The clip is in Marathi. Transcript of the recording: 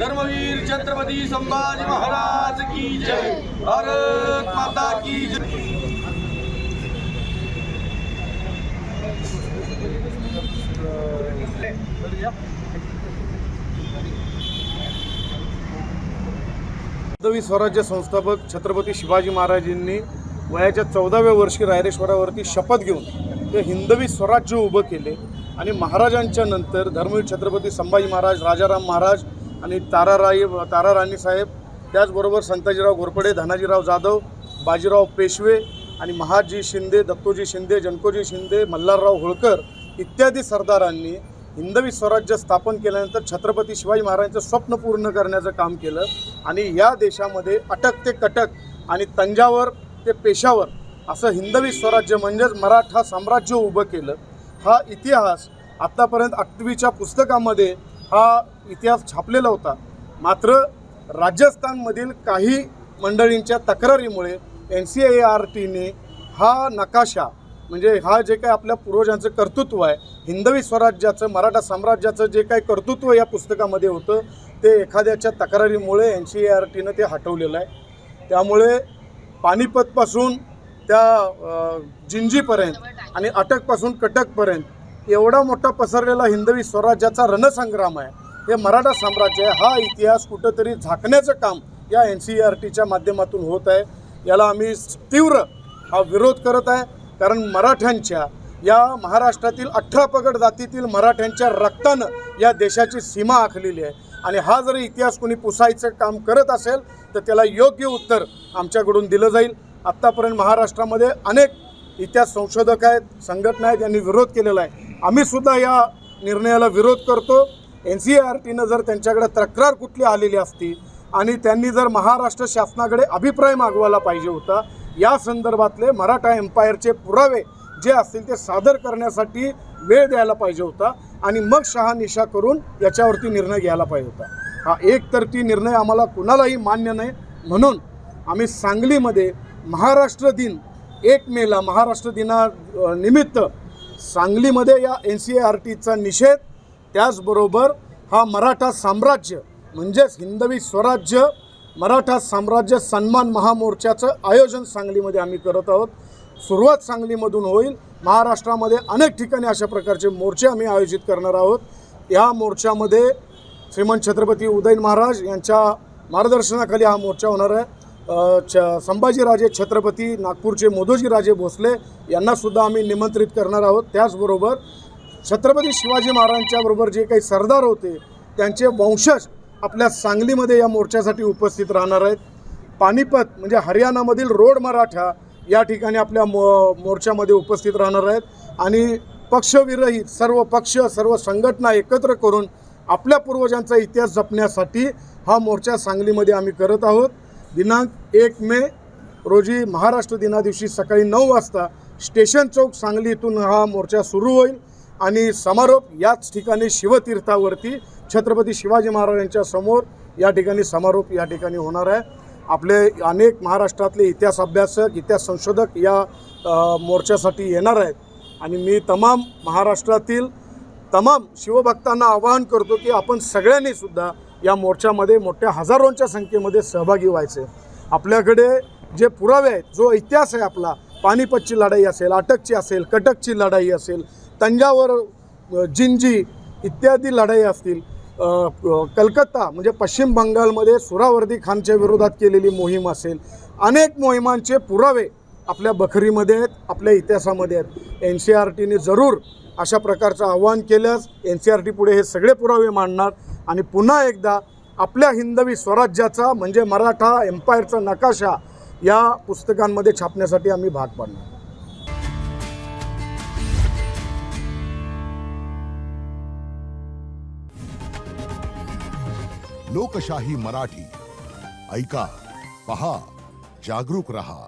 धर्मवीर छत्रपती संभाजी महाराज की जय। भारत माता की जय। हिंदवी स्वराज्य संस्थापक छत्रपती शिवाजी महाराजांनी वयाच्या 14व्या वर्षी रायरेश्वरावरती शपथ घेऊन ते हिंदवी स्वराज्य उभं केले आणि महाराजांच्या नंतर धर्मवीर छत्रपती संभाजी महाराज, राजाराम महाराज आणि ताराराणी साहेब, त्याचबरोबर संताजीराव घोरपडे, धनाजीराव जाधव, बाजीराव पेशवे आणि महादजी शिंदे, दत्तोजी शिंदे, जनकोजी शिंदे, मल्हारराव होळकर इत्यादी सरदारांनी हिंदवी स्वराज्य स्थापन केल्यानंतर छत्रपती शिवाजी महाराजांचं स्वप्न पूर्ण करण्याचं काम केलं आणि या देशामध्ये अटक ते कटक आणि तंजावर ते पेशावर असं हिंदवी स्वराज्य म्हणजेच मराठा साम्राज्य उभं केलं। हा इतिहास आत्तापर्यंत 8वीच्या पुस्तकामध्ये हा इतिहास छापलेला होता। मात्र राजस्थानमधील काही मंडळींच्या तक्रारीमुळे NCERTने हा नकाशा म्हणजे हा जे काही आपल्या पूर्वजांचं कर्तृत्व आहे, हिंदवी स्वराज्याचं, मराठा साम्राज्याचं जे काही कर्तृत्व या पुस्तकामध्ये होतं ते एखाद्याच्या तक्रारीमुळे NCERTनं ते हटवलेलं आहे। त्यामुळे पानिपतपासून त्या जिंजीपर्यंत आणि अटकपासून कटकपर्यंत एवढा मोठा पसरलेला हिंदवी स्वराज्याचा रणसंग्राम आहे, हे मराठा साम्राज्य आहे, हा इतिहास कुठंतरी झाकण्याचं काम या NCERTच्या माध्यमातून होत आहे। याला आम्ही तीव्र हा विरोध करत आहे, कारण मराठ्यांच्या या महाराष्ट्रातील 18 पगड जातीतील मराठ्यांच्या रक्तानं या देशाची सीमा आखलेली आहे आणि हा जर इतिहास कोणी पुसायचं काम करत असेल तर त्याला योग्य उत्तर आमच्याकडून दिलं जाईल। आत्तापर्यंत महाराष्ट्रामध्ये अनेक इतिहास संशोधक आहेत, संघटना आहेत, यांनी विरोध केलेला आहे। आम्हीसुद्धा या निर्णयाला विरोध करतो। NCERTनं जर त्यांच्याकडे तक्रार कुठली आलेली असती आणि त्यांनी जर महाराष्ट्र शासनाकडे अभिप्राय मागवायला पाहिजे होता, या संदर्भातले मराठा एम्पायरचे पुरावे जे असतील ते सादर करण्यासाठी वेळ द्यायला पाहिजे होता आणि मग शहानिशा करून याच्यावरती निर्णय घ्यायला पाहिजे होता। हा एकतर्फी निर्णय आम्हाला कुणालाही मान्य नाही, म्हणून आम्ही सांगलीमध्ये महाराष्ट्र दिन 1 मेला महाराष्ट्र दिनानिमित्त सांगलीमध्ये या NCERTचा निषेध, त्याचबरोबर हा मराठा साम्राज्य म्हणजेच हिंदवी स्वराज्य मराठा साम्राज्य सन्मान महामोर्चाचं आयोजन सांगलीमध्ये आम्ही करत आहोत। सुरुवात सांगलीमधून होईल। महाराष्ट्रामध्ये अनेक ठिकाणी अशा प्रकारचे मोर्चे आम्ही आयोजित करणार आहोत। या मोर्चामध्ये श्रीमंत छत्रपती उदयन महाराज यांच्या मार्गदर्शनाखाली हा मोर्चा होणार आहे। संभाजीराजे छत्रपती नागपूरचे मोदोजीराजे भोसले यांनासुद्धा आम्ही निमंत्रित करणार आहोत। त्याचबरोबर छत्रपती शिवाजी महाराजांच्याबरोबर जे काही सरदार होते त्यांचे वंशज आपल्या सांगलीमध्ये या मोर्चासाठी उपस्थित राहणार आहेत। पानिपत म्हणजे हरियाणामधील रोड मराठा या ठिकाणी आपल्या मोर्चामध्ये उपस्थित राहणार आहेत आणि पक्षविरहित सर्व पक्ष सर्व संघटना एकत्र करून आपल्या पूर्वजांचा इतिहास जपण्यासाठी हा मोर्चा सांगलीमध्ये आम्ही करत आहोत। दिनांक 1 मे रोजी महाराष्ट्र दिनादिवशी सकाळी 9 वाजता स्टेशन चौक सांगली इथून हा मोर्चा सुरू होईल आणि समारोप याच ठिकाणी शिवतीर्थावरती छत्रपती शिवाजी महाराजांच्या समोर या ठिकाणी समारोप या ठिकाणी होणार आहे। आपले अनेक महाराष्ट्रातले इतिहास अभ्यासक, इतिहास संशोधक या मोर्चासाठी येणार आहेत आणि मी तमाम महाराष्ट्रातील तमाम शिवभक्तांना आवाहन करतो की आपण सगळ्यांनीसुद्धा या मोर्चामध्ये मोठ्या हजारोंच्या संख्येमध्ये सहभागी व्हायचे। आपल्याकडे जे पुरावे आहेत, जो इतिहास आहे आपला, पानिपतची लढाई असेल, अटकची असेल, कटकची लढाई असेल, तंजावर, जिंजी इत्यादी लढाई असतील, कलकत्ता म्हणजे पश्चिम बंगालमध्ये सुरावर्दी खानच्या विरोधात केलेली मोहीम असेल, अनेक मोहिमांचे पुरावे आपल्या बखरीमध्ये आहेत, आपल्या इतिहासामध्ये आहेत। NCERTने जरूर अशा प्रकारचं आव्हान केल्यास NCERT पुढे हे सगळे पुरावे मांडणार आणि पुन्हा एकदा आपल्या हिंदवी स्वराज्याचा म्हणजे मराठा एम्पायरचा नकाशा या पुस्तकांमध्ये छापण्यासाठी आम्ही भाग पाडणार। लोकशाही मराठी ऐका, पहा, जागरूक रहा।